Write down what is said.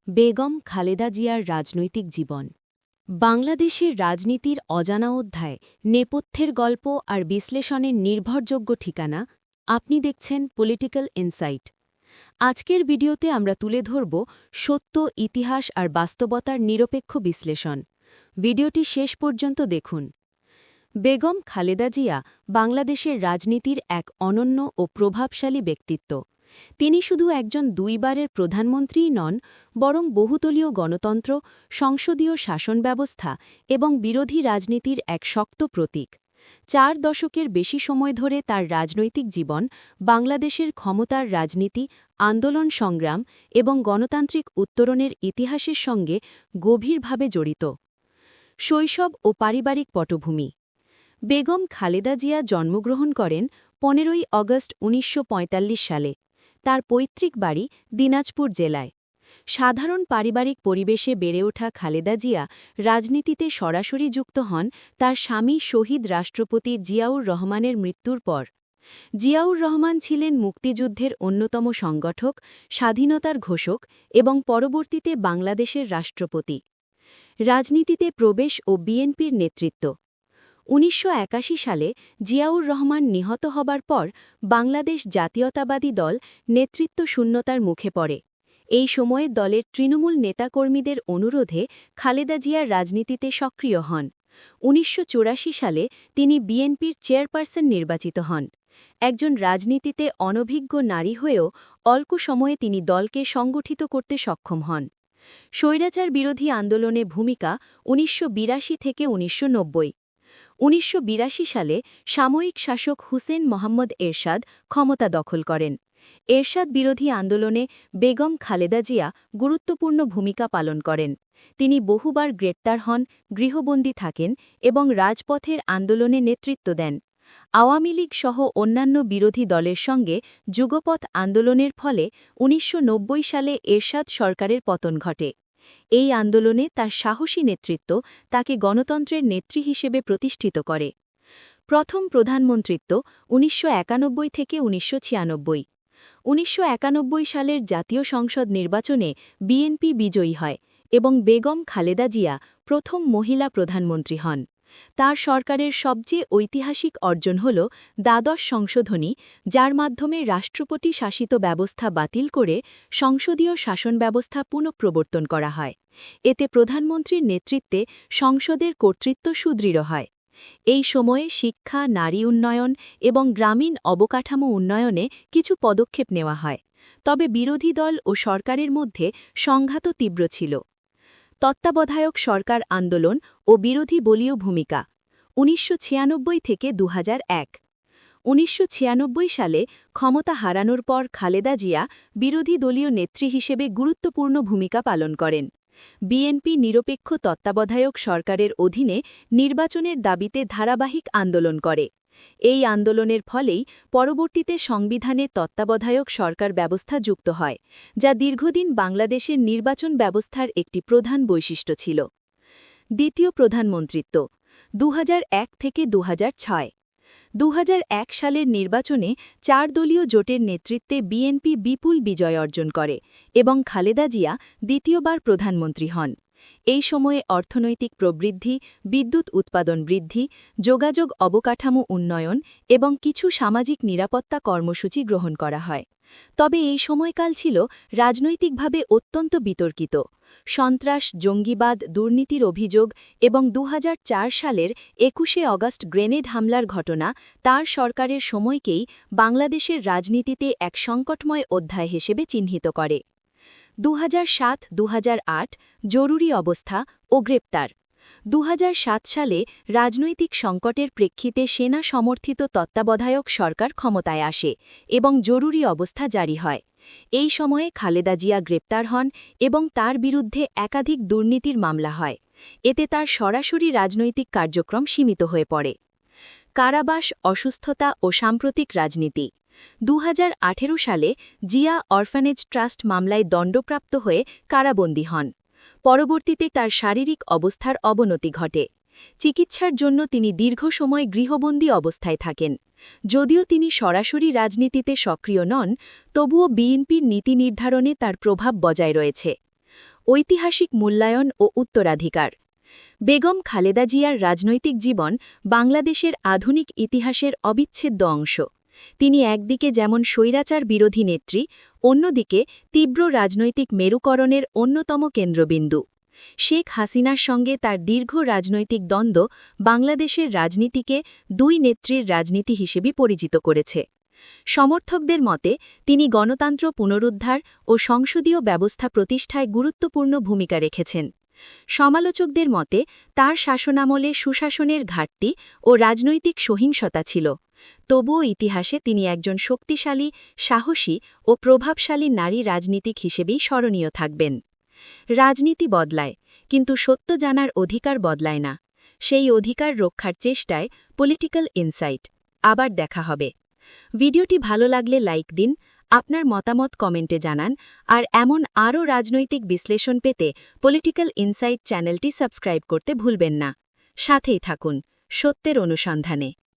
বেগম খালেদা জিয়ার রাজনৈতিক জীবন বাংলাদেশের রাজনীতির অজানা অধ্যায়, নেপথ্যের গল্প আর বিশ্লেষণের নির্ভরযোগ্য ঠিকানা। আপনি দেখছেন পলিটিক্যাল ইনসাইট। আজকের ভিডিওতে আমরা তুলে ধরব সত্য, ইতিহাস আর বাস্তবতার নিরপেক্ষ বিশ্লেষণ। ভিডিওটি শেষ পর্যন্ত দেখুন। বেগম খালেদা জিয়া বাংলাদেশের রাজনীতির এক অনন্য ও প্রভাবশালী ব্যক্তিত্ব। তিনি শুধু একজন দুইবারের প্রধানমন্ত্রীই নন, বরং বহুদলীয় গণতন্ত্র, সংসদীয় শাসন ব্যবস্থা এবং বিরোধী রাজনীতির এক শক্ত প্রতীক। 4 দশকের বেশি সময় ধরে তার রাজনৈতিক জীবন বাংলাদেশের ক্ষমতার রাজনীতি, আন্দোলন সংগ্রাম এবং গণতান্ত্রিক উত্তরণের ইতিহাসের সঙ্গে গভীরভাবে জড়িত। শৈশব ও পারিবারিক পটভূমি। বেগম খালেদা জিয়া জন্মগ্রহণ করেন 15 আগস্ট 1945 সালে। তার পৈতৃক বাড়ি দিনাজপুর জেলায়। সাধারণ পারিবারিক পরিবেশে বেড়ে ওঠা খালেদা জিয়া রাজনীতিতে সরাসরি যুক্ত হন তার স্বামী শহীদ রাষ্ট্রপতি জিয়াউর রহমানের মৃত্যুর পর। জিয়াউর রহমান ছিলেন মুক্তিযুদ্ধের অন্যতম সংগঠক, স্বাধীনতার ঘোষক এবং পরবর্তীতে বাংলাদেশের রাষ্ট্রপতি। রাজনীতিতে প্রবেশ ও বিএনপির নেতৃত্ব। 1981 সালে জিয়াউর রহমান নিহত হবার পর বাংলাদেশ জাতীয়তাবাদী দল নেতৃত্ব শূন্যতার মুখে পড়ে। এই সময়ে দলের তৃণমূল নেতাকর্মীদের অনুরোধে খালেদা জিয়ার রাজনীতিতে সক্রিয় হন। 1984 সালে তিনি বিএনপির চেয়ারপারসন নির্বাচিত হন। একজন রাজনীতিতে অনভিজ্ঞ নারী হয়েও অল্প সময়ে তিনি দলকে সংগঠিত করতে সক্ষম হন। স্বৈরাচার বিরোধী আন্দোলনে ভূমিকা 1982 থেকে 1990। 1982 সালে সাময়িক শাসক হুসেন মোহাম্মদ এরশাদ ক্ষমতা দখল করেন। এরশাদ বিরোধী আন্দোলনে বেগম খালেদা জিয়া গুরুত্বপূর্ণ ভূমিকা পালন করেন। তিনি বহুবার গ্রেপ্তার হন, গৃহবন্দী থাকেন এবং রাজপথের আন্দোলনে নেতৃত্ব দেন। আওয়ামী লীগ সহ অন্যান্য বিরোধী দলের সঙ্গে যুগপথ আন্দোলনের ফলে 1990 সালে এরশাদ সরকারের পতন ঘটে। এই আন্দোলনে তার সাহসী নেতৃত্ব তাকে গণতন্ত্রের নেত্রী হিসেবে প্রতিষ্ঠিত করে। প্রথম প্রধানমন্ত্রিত্ব 1991 থেকে 1996। 1991 সালের জাতীয় সংসদ নির্বাচনে বিএনপি বিজয়ী হয় এবং বেগম খালেদা জিয়া প্রথম মহিলা প্রধানমন্ত্রী হন। তার সরকারের সবচেয়ে ঐতিহাসিক অর্জন হল দ্বাদশ সংশোধনী, যার মাধ্যমে রাষ্ট্রপতি শাসিত ব্যবস্থা বাতিল করে সংসদীয় শাসন ব্যবস্থা পুনঃপ্রবর্তন করা হয়। এতে প্রধানমন্ত্রীর নেতৃত্বে সংসদের কর্তৃত্ব সুদৃঢ় হয়। এই সময়ে শিক্ষা, নারী উন্নয়ন এবং গ্রামীণ অবকাঠামো উন্নয়নে কিছু পদক্ষেপ নেওয়া হয়। তবে বিরোধী দল ও সরকারের মধ্যে সংঘাত তীব্র ছিল। তত্ত্বাবধায়ক সরকার আন্দোলন ও বিরোধী বলীয় ভূমিকা 1996 থেকে 2001। 1996 সালে ক্ষমতা হারানোর পর খালেদা জিয়া বিরোধী দলীয় নেত্রী হিসেবে গুরুত্বপূর্ণ ভূমিকা পালন করেন। বিএনপি নিরপেক্ষ তত্ত্বাবধায়ক সরকারের অধীনে নির্বাচনের দাবিতে ধারাবাহিক আন্দোলন করে। এই আন্দোলনের ফলেই পরবর্তীতে সংবিধানে তত্ত্বাবধায়ক সরকার ব্যবস্থা যুক্ত হয়, যা দীর্ঘদিন বাংলাদেশের নির্বাচন ব্যবস্থার একটি প্রধান বৈশিষ্ট্য ছিল। দ্বিতীয় প্রধানমন্ত্রিত্ব 2001 থেকে 2006। 2001 সালের নির্বাচনে 4 দলীয় জোটের নেতৃত্বে বিএনপি বিপুল বিজয় অর্জন করে এবং খালেদা জিয়া দ্বিতীয়বার প্রধানমন্ত্রী হন। এই সময়ে অর্থনৈতিক প্রবৃদ্ধি, বিদ্যুৎ উৎপাদন বৃদ্ধি, যোগাযোগ অবকাঠামো উন্নয়ন এবং কিছু সামাজিক নিরাপত্তা কর্মসূচি গ্রহণ করা হয়। তবে এই সময়কাল ছিল রাজনৈতিকভাবে অত্যন্ত বিতর্কিত। সন্ত্রাস, জঙ্গিবাদ, দুর্নীতির অভিযোগ এবং 2004 সালের 21শে আগস্ট গ্রেনেড হামলার ঘটনা তার সরকারের সময়কেই বাংলাদেশের রাজনীতিতে এক সংকটময় অধ্যায় হিসেবে চিহ্নিত করে। 2007-2008 জরুরি অবস্থা ও গ্রেপ্তার। 2007 সালে রাজনৈতিক সংকটের প্রেক্ষিতে সেনা সমর্থিত তত্ত্বাবধায়ক সরকার ক্ষমতায় আসে এবং জরুরি অবস্থা জারি হয়। এই সময়ে খালেদা জিয়া গ্রেপ্তার হন এবং তার বিরুদ্ধে একাধিক দুর্নীতির মামলা হয়। এতে তার সরাসরি রাজনৈতিক কার্যক্রম সীমিত হয়ে পড়ে। কারাবাস, অসুস্থতা ও সাম্প্রতিক রাজনীতি। 2018 সালে জিয়া অরফানেজ ট্রাস্ট মামলায় দণ্ডপ্রাপ্ত হয়ে কারাবন্দী হন। পরবর্তীতে তার শারীরিক অবস্থার অবনতি ঘটে। চিকিৎসার জন্য তিনি দীর্ঘ সময় গৃহবন্দী অবস্থায় থাকেন। যদিও তিনি সরাসরি রাজনীতিতে সক্রিয় নন, তবুও বিএনপির নীতি নির্ধারণে তার প্রভাব বজায় রয়েছে। ঐতিহাসিক মূল্যায়ন ও উত্তরাধিকার। বেগম খালেদা জিয়ার রাজনৈতিক জীবন বাংলাদেশের আধুনিক ইতিহাসের অবিচ্ছেদ্য অংশ। তিনি একদিকে যেমন স্বৈরাচার বিরোধী নেত্রী, অন্যদিকে তীব্র রাজনৈতিক মেরুকরণের অন্যতম কেন্দ্রবিন্দু। শেখ হাসিনার সঙ্গে তার দীর্ঘ রাজনৈতিক দ্বন্দ্ব বাংলাদেশের রাজনীতিকে দুই নেত্রীর রাজনীতি হিসেবে পরিচিত করেছে। সমর্থকদের মতে তিনি গণতন্ত্র পুনরুদ্ধার ও সংসদীয় ব্যবস্থা প্রতিষ্ঠায় গুরুত্বপূর্ণ ভূমিকা রেখেছেন। সমালোচকদের মতে তার শাসনামলে সুশাসনের ঘাটতি ও রাজনৈতিক সহিংসতা ছিল। তবুও ইতিহাসে তিনি একজন শক্তিশালী, সাহসী ও প্রভাবশালী নারী রাজনীতিক হিসেবেই স্মরণীয় থাকবেন। রাজনীতি বদলায়, কিন্তু সত্য জানার অধিকার বদলায় না। সেই অধিকার রক্ষার চেষ্টায় পলিটিক্যাল ইনসাইট। আবার দেখা হবে। ভিডিওটি ভালো লাগলে লাইক দিন, আপনার মতামত কমেন্টে জানান, আর এমন আরও রাজনৈতিক বিশ্লেষণ পেতে পলিটিক্যাল ইনসাইট চ্যানেলটি সাবস্ক্রাইব করতে ভুলবেন না। সাথেই থাকুন সত্যের অনুসন্ধানে।